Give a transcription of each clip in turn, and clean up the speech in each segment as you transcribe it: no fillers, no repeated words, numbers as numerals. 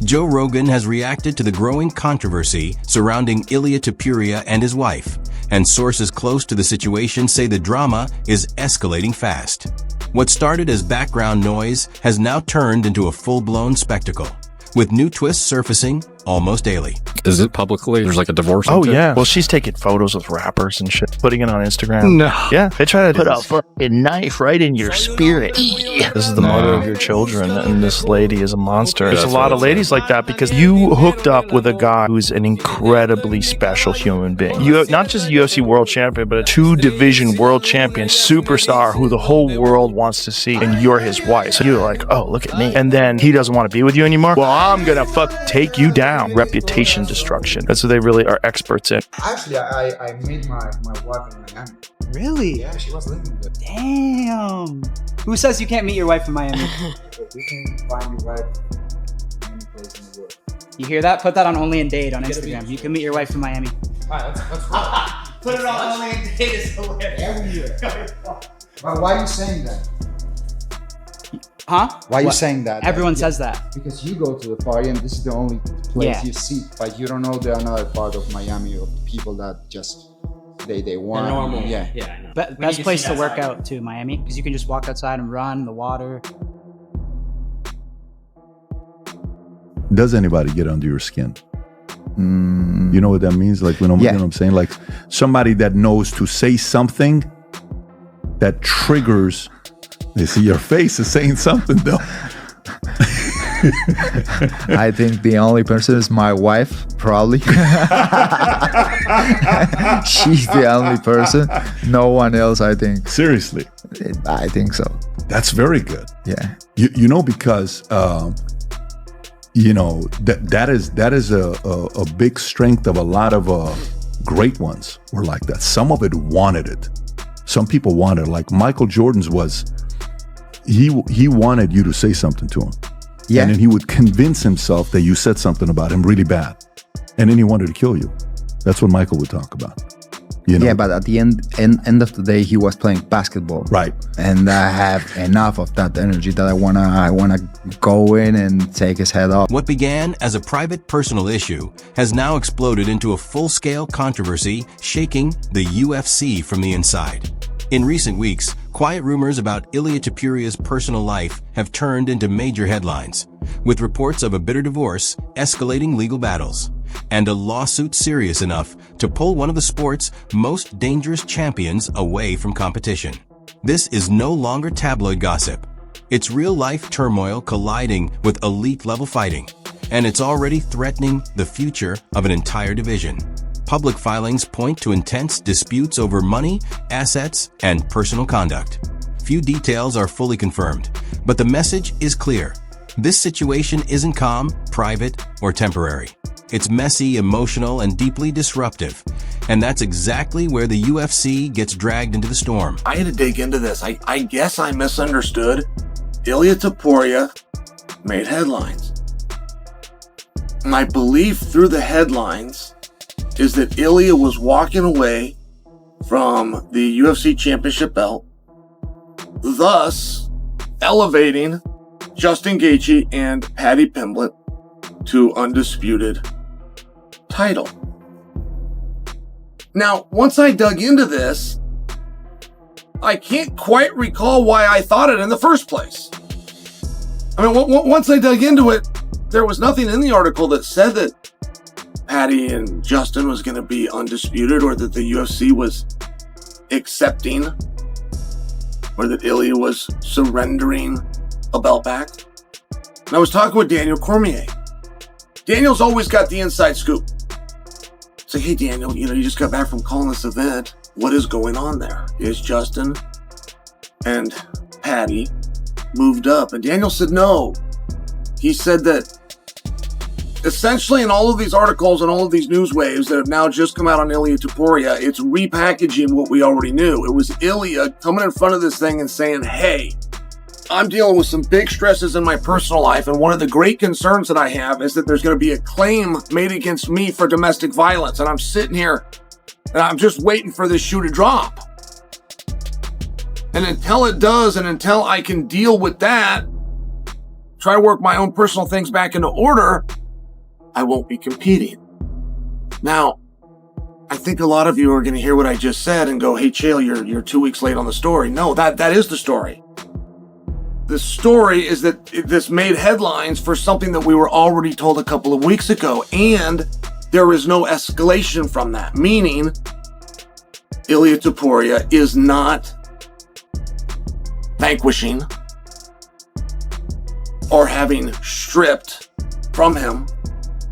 Joe Rogan has reacted to the growing controversy surrounding Ilia Topuria and his wife, and sources close to the situation say the drama is escalating fast. What started as background noise has now turned into a full-blown spectacle, with new twists surfacing almost daily. Is it publicly? There's like a divorce. Oh, yeah. Well, she's taking photos with rappers and shit, putting it on Instagram. No. Yeah. They try to put a fucking knife right in your spirit. This is the mother of your children, and this lady is a monster. There's a lot of ladies like that because you hooked up with a guy who's an incredibly special human being. You not just a UFC world champion, but a 2-division world champion superstar who the whole world wants to see, and you're his wife. So you're like, oh, look at me. And then he doesn't want to be with you anymore. Well, I'm gonna take you down. Reputation destruction. That's what they really are experts in. Actually, I met my wife in Miami. Really? Yeah, she was living there. Damn. Who says you can't meet your wife in Miami? You can find your wife in any place in the world. You hear that? Put that on Only in Date on Instagram. You can meet your wife in Miami. Alright, that's right. Put it on Only in Date is hilarious. Every year. But why are you saying that? Huh? Why are you saying that? Everyone says that. Because you go to the party and this is the only place you see. But you don't know there are another part of Miami of people that just they want. They're normal. Yeah. Yeah, I know. Best place to work out too, Miami, because you can just walk outside and run in the water. Does anybody get under your skin? You know what that means? Like, you know what I'm saying? Like somebody that knows to say something that triggers. You see, your face is saying something though. I think the only person is my wife, probably. She's the only person. No one else, I think. Seriously? I think so. That's very good. Yeah. You know, because you know that is a big strength of a lot of great ones were like that. Some of it wanted it. Some people wanted it. Like Michael Jordan's was. He wanted you to say something to him. Yeah. And then he would convince himself that you said something about him really bad. And then he wanted to kill you. That's what Michael would talk about. You know? Yeah, but at the end of the day, he was playing basketball. Right. And I have enough of that energy that I wanna go in and take his head off. What began as a private personal issue has now exploded into a full-scale controversy shaking the UFC from the inside. In recent weeks, quiet rumors about Ilia Topuria's personal life have turned into major headlines, with reports of a bitter divorce, escalating legal battles, and a lawsuit serious enough to pull one of the sport's most dangerous champions away from competition. This is no longer tabloid gossip. It's real-life turmoil colliding with elite-level fighting, and it's already threatening the future of an entire division. Public filings point to intense disputes over money, assets, and personal conduct. Few details are fully confirmed, but the message is clear. This situation isn't calm, private, or temporary. It's messy, emotional, and deeply disruptive. And that's exactly where the UFC gets dragged into the storm. I had to dig into this. I guess I misunderstood. Ilia Topuria made headlines. My belief through the headlines is that Ilia was walking away from the UFC championship belt, thus elevating Justin Gaethje and Paddy Pimblett to undisputed title. Now, once I dug into this, I can't quite recall why I thought it in the first place. I mean, once I dug into it, there was nothing in the article that said that Paddy and Justin was going to be undisputed, or that the UFC was accepting, or that Ilia was surrendering a belt back. And I was talking with Daniel Cormier. Daniel's always got the inside scoop. It's like, hey Daniel, you just got back from calling this event. What is going on there? Is Justin and Paddy moved up? And Daniel said no. He said that essentially in all of these articles and all of these news waves that have now just come out on Ilia Topuria, it's repackaging what we already knew. It was Ilia coming in front of this thing and saying, hey, I'm dealing with some big stresses in my personal life, and one of the great concerns that I have is that there's going to be a claim made against me for domestic violence, and I'm sitting here and I'm just waiting for this shoe to drop. And until it does, and until I can deal with that, try to work my own personal things back into order, I won't be competing. Now, I think a lot of you are going to hear what I just said and go, hey, Chael, you're 2 weeks late on the story. No, that is the story. The story is that this made headlines for something that we were already told a couple of weeks ago, and there is no escalation from that, meaning Ilia Topuria is not vanquishing or having stripped from him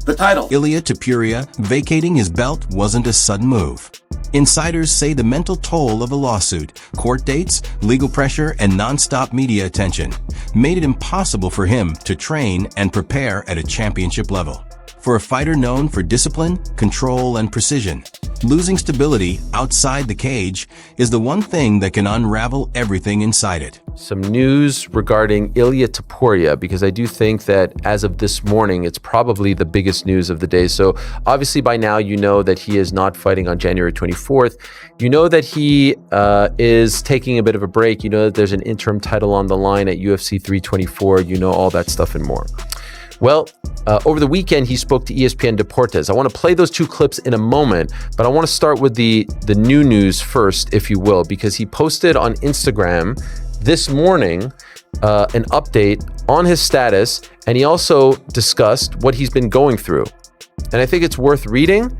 the title. Ilia Topuria vacating his belt wasn't a sudden move. Insiders say the mental toll of a lawsuit, court dates, legal pressure, and non-stop media attention made it impossible for him to train and prepare at a championship level. For a fighter known for discipline, control, and precision, losing stability outside the cage is the one thing that can unravel everything inside it. Some news regarding Ilia Topuria, because I do think that as of this morning, it's probably the biggest news of the day. So obviously by now, you know that he is not fighting on January 24th. You know that he is taking a bit of a break. You know that there's an interim title on the line at UFC 324. You know all that stuff and more. Well, over the weekend, he spoke to ESPN Deportes. I want to play those two clips in a moment, but I want to start with the new news first, if you will, because he posted on Instagram this morning an update on his status, and he also discussed what he's been going through. And I think it's worth reading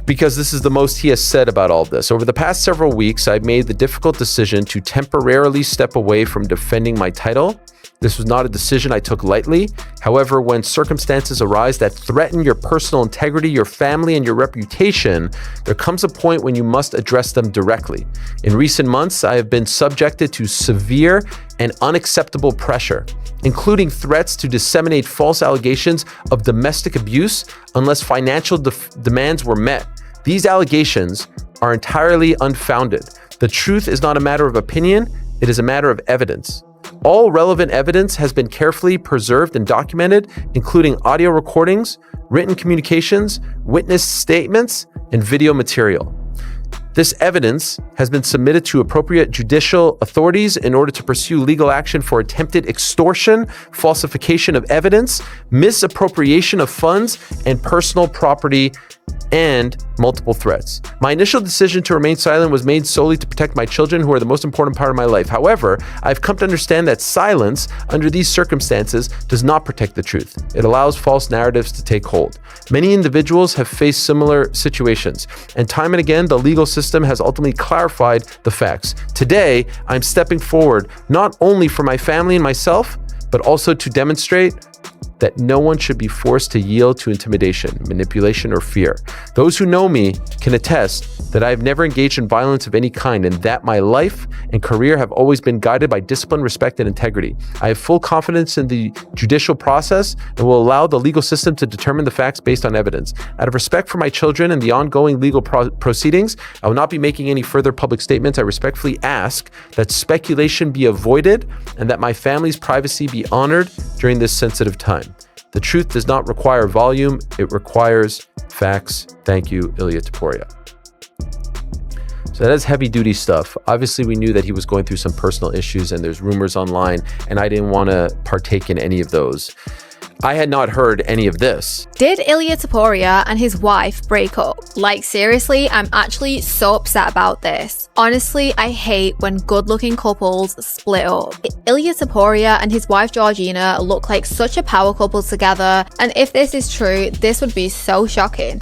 because this is the most he has said about all this. Over the past several weeks, I've made the difficult decision to temporarily step away from defending my title. This was not a decision I took lightly. However, when circumstances arise that threaten your personal integrity, your family, and your reputation, there comes a point when you must address them directly. In recent months, I have been subjected to severe and unacceptable pressure, including threats to disseminate false allegations of domestic abuse unless financial demands were met. These allegations are entirely unfounded. The truth is not a matter of opinion, it is a matter of evidence. All relevant evidence has been carefully preserved and documented, including audio recordings, written communications, witness statements, and video material. This evidence has been submitted to appropriate judicial authorities in order to pursue legal action for attempted extortion, falsification of evidence, misappropriation of funds, and personal property, and multiple threats. My initial decision to remain silent was made solely to protect my children, who are the most important part of my life. However, I've come to understand that silence under these circumstances does not protect the truth. It allows false narratives to take hold. Many individuals have faced similar situations, and time and again, the legal system has ultimately clarified the facts. Today, I'm stepping forward not only for my family and myself, but also to demonstrate that no one should be forced to yield to intimidation, manipulation, or fear. Those who know me can attest that I have never engaged in violence of any kind, and that my life and career have always been guided by discipline, respect, and integrity. I have full confidence in the judicial process and will allow the legal system to determine the facts based on evidence. Out of respect for my children and the ongoing legal proceedings, I will not be making any further public statements. I respectfully ask that speculation be avoided and that my family's privacy be honored during this sensitive time. The truth does not require volume, it requires facts. Thank you, Ilia Topuria. So that is heavy duty stuff. Obviously, we knew that he was going through some personal issues and there's rumors online, and I didn't want to partake in any of those. I had not heard any of this. Did Ilia Topuria and his wife break up? Like, seriously, I'm actually so upset about this. Honestly, I hate when good-looking couples split up. Ilia Topuria and his wife Georgina look like such a power couple together, and if this is true, this would be so shocking.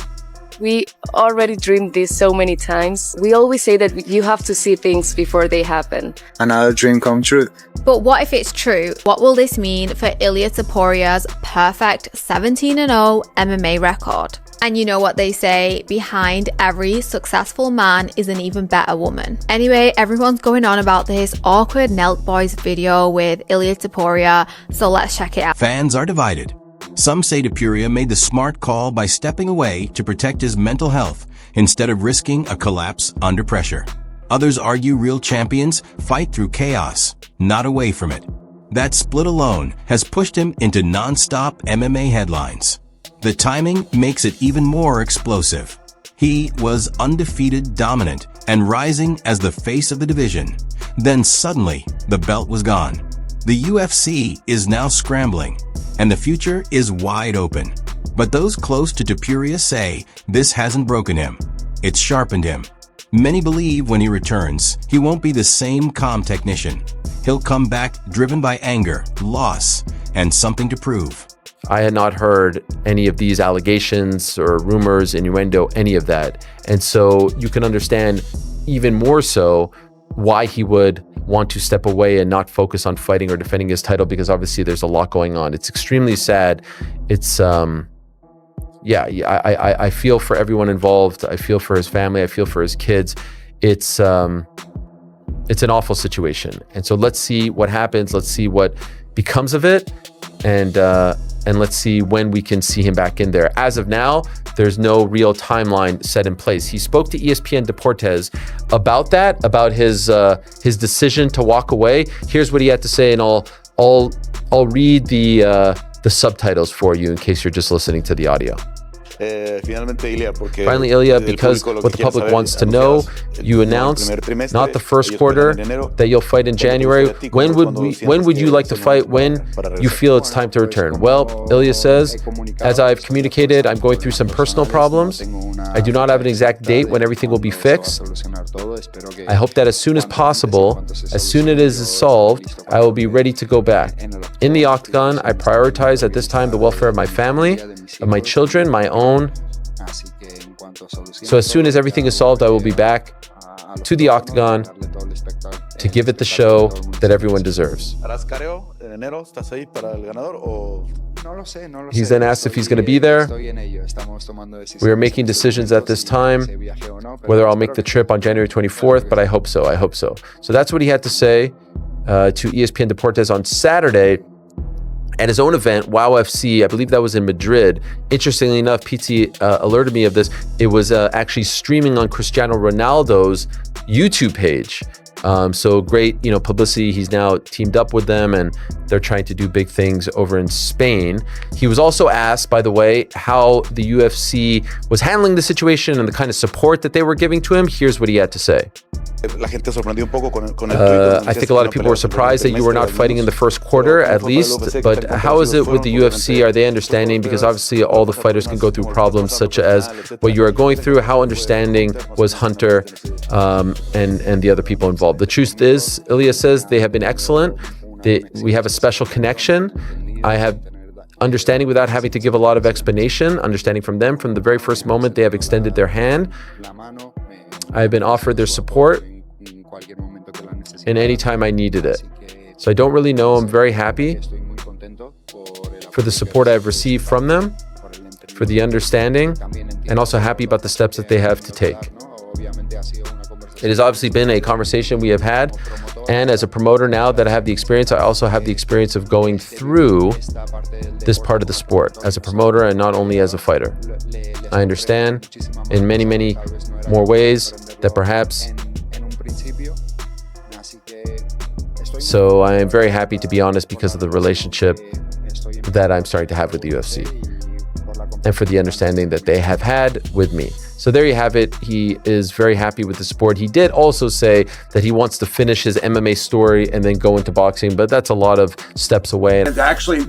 We already dreamed this so many times. We always say that you have to see things before they happen. Another dream come true. But what if it's true? What will this mean for Ilia Topuria's perfect 17-0 MMA record? And you know what they say, behind every successful man is an even better woman. Anyway, everyone's going on about this awkward Nelk Boys video with Ilia Topuria, so let's check it out. Fans are divided. Some say Topuria made the smart call by stepping away to protect his mental health instead of risking a collapse under pressure. Others argue real champions fight through chaos, not away from it. That split alone has pushed him into non-stop MMA headlines. The timing makes it even more explosive. He was undefeated, dominant, and rising as the face of the division. Then suddenly, the belt was gone. The UFC is now scrambling, and the future is wide open. But those close to Topuria say this hasn't broken him. It's sharpened him. Many believe when he returns, he won't be the same calm technician. He'll come back driven by anger, loss, and something to prove. I had not heard any of these allegations or rumors, innuendo, any of that. And so you can understand even more so why he would want to step away and not focus on fighting or defending his title, because obviously there's a lot going on. It's extremely sad. It's, I feel for everyone involved. I feel for his family. I feel for his kids. It's an awful situation. And so let's see what happens. Let's see what becomes of it. And let's see when we can see him back in there. As of now, there's no real timeline set in place. He spoke to ESPN Deportes about that, about his decision to walk away. Here's what he had to say, and I'll read the subtitles for you in case you're just listening to the audio. Finally, Ilia, because what the public wants to know, you announced not the first quarter that you'll fight in January. When would you like to fight? When you feel it's time to return? Well, Ilia says, as I've communicated, I'm going through some personal problems. I do not have an exact date when everything will be fixed. I hope that as soon as possible, as soon as it is solved, I will be ready to go back. In the octagon, I prioritize at this time the welfare of my family, of my children, my own. So as soon as everything is solved, I will be back to the octagon to give it the show that everyone deserves. He's then asked if he's going to be there. We are making decisions at this time, whether I'll make the trip on January 24th, but I hope so. I hope so. So that's what he had to say to ESPN Deportes on Saturday. At his own event, WOW FC, I believe that was in Madrid. Interestingly enough, PT alerted me of this. It was actually streaming on Cristiano Ronaldo's YouTube page. So great, publicity. He's now teamed up with them, and they're trying to do big things over in Spain. He was also asked, by the way, how the UFC was handling the situation and the kind of support that they were giving to him. Here's what he had to say. I think a lot of people were surprised that you were not fighting in the first quarter, at least. But how is it with the UFC? Are they understanding? Because obviously all the fighters can go through problems such as what you are going through. How understanding was Hunter and the other people involved? The truth is, Ilia says, they have been excellent. We have a special connection. I have understanding without having to give a lot of explanation, understanding from them. From the very first moment, they have extended their hand. I have been offered their support in any time I needed it. So I don't really know. I'm very happy for the support I've received from them, for the understanding, and also happy about the steps that they have to take. It has obviously been a conversation we have had, and as a promoter now that I have the experience, I also have the experience of going through this part of the sport as a promoter and not only as a fighter. I understand in many, many more ways that perhaps. So I am very happy, to be honest, because of the relationship that I'm starting to have with the UFC and for the understanding that they have had with me. So there you have it. He is very happy with the sport. He did also say that he wants to finish his MMA story and then go into boxing, but that's a lot of steps away. And actually,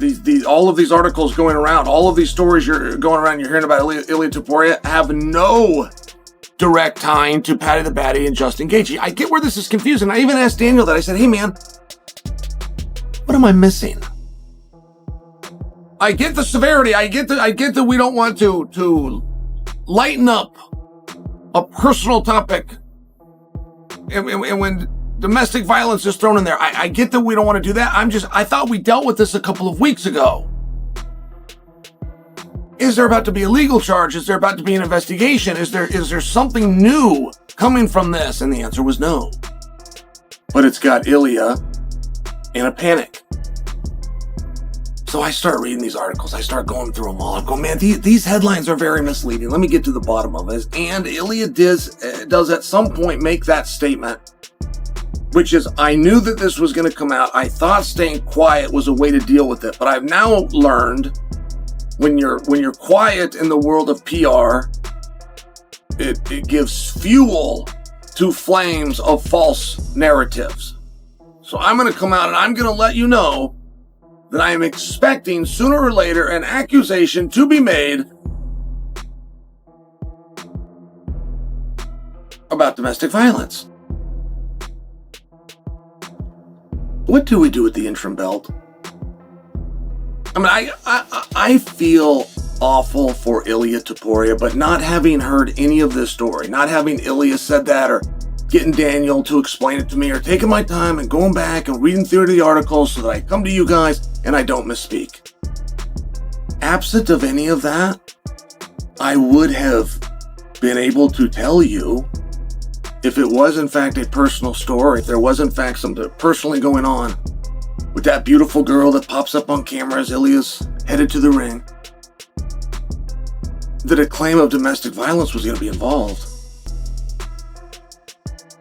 all of these articles going around, all of these stories you're going around, you're hearing about Ilia Topuria have no direct tying to Paddy the Baddy and Justin Gaethje. I get where this is confusing. I even asked Daniel that. I said, hey man, what am I missing? I get the severity. I get that we don't want to lighten up a personal topic, and when domestic violence is thrown in there, I get that we don't want to do that. I thought we dealt with this a couple of weeks ago. Is there about to be a legal charge? Is there about to be an investigation? Is there something new coming from this? And the answer was no. But it's got Ilia in a panic. So I start reading these articles. I start going through them all. I'm going, man, these headlines are very misleading. Let me get to the bottom of this. And Ilia does at some point make that statement, which is, I knew that this was going to come out. I thought staying quiet was a way to deal with it. But I've now learned when you're quiet in the world of PR, it gives fuel to flames of false narratives. So I'm going to come out and I'm going to let you know that I am expecting sooner or later an accusation to be made about domestic violence. What do we do with the interim belt? I mean, I feel awful for Ilia Topuria, but not having heard any of this story, not having Ilia said that, or getting Daniel to explain it to me, or taking my time and going back and reading through the articles so that I come to you guys and I don't misspeak. Absent of any of that, I would have been able to tell you if it was in fact a personal story, if there was in fact something personally going on with that beautiful girl that pops up on camera as Ilia's headed to the ring, that a claim of domestic violence was going to be involved.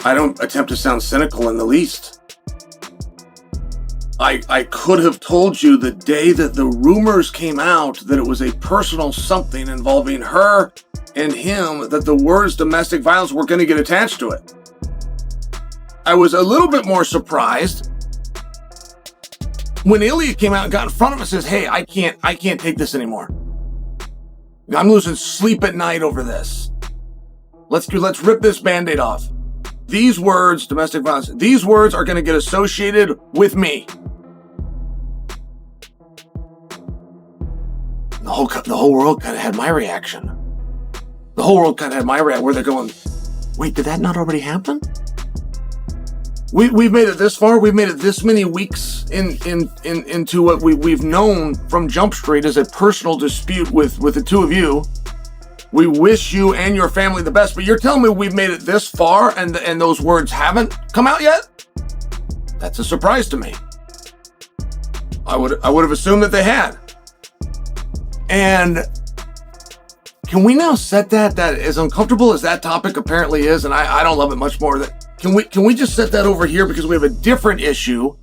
I don't attempt to sound cynical in the least. I could have told you the day that the rumors came out that it was a personal something involving her and him, that the words domestic violence were going to get attached to it. I was a little bit more surprised when Ilia came out and got in front of him and says, hey, I can't take this anymore. I'm losing sleep at night over this. Let's rip this Band-Aid off. These words, domestic violence, these words are going to get associated with me. The whole world kind of had my reaction. The whole world kind of had my reaction, where they're going, wait, did that not already happen? We've made it this far. We've made it this many weeks into what we've known from Jump Street as a personal dispute with the two of you. We wish you and your family the best, but you're telling me we've made it this far and those words haven't come out yet? That's a surprise to me. I would have assumed that they had. And can we now set that as uncomfortable as that topic apparently is, and I don't love it much more, that can we just set that over here, because we have a different issue,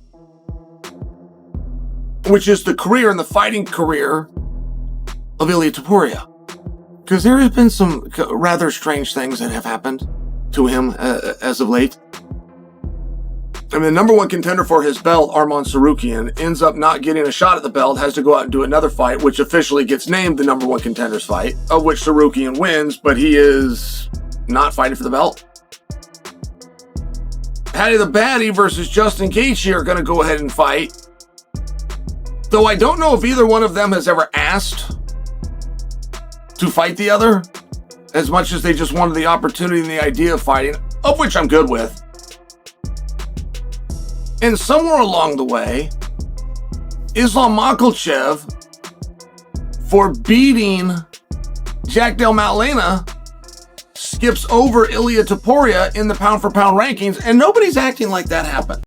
which is the career and the fighting career of Ilia Topuria. Because there have been some rather strange things that have happened to him as of late. I mean, the number one contender for his belt, Arman Tsarukyan, ends up not getting a shot at the belt, has to go out and do another fight, which officially gets named the number one contender's fight, of which Tsarukyan wins, but he is not fighting for the belt. Hattie the Baddie versus Justin Gaethje are going to go ahead and fight. Though I don't know if either one of them has ever asked to fight the other, as much as they just wanted the opportunity and the idea of fighting, of which I'm good with. And somewhere along the way, Islam Makhachev, for beating Jack Del Maddalena, skips over Ilia Topuria in the pound-for-pound rankings, and nobody's acting like that happened.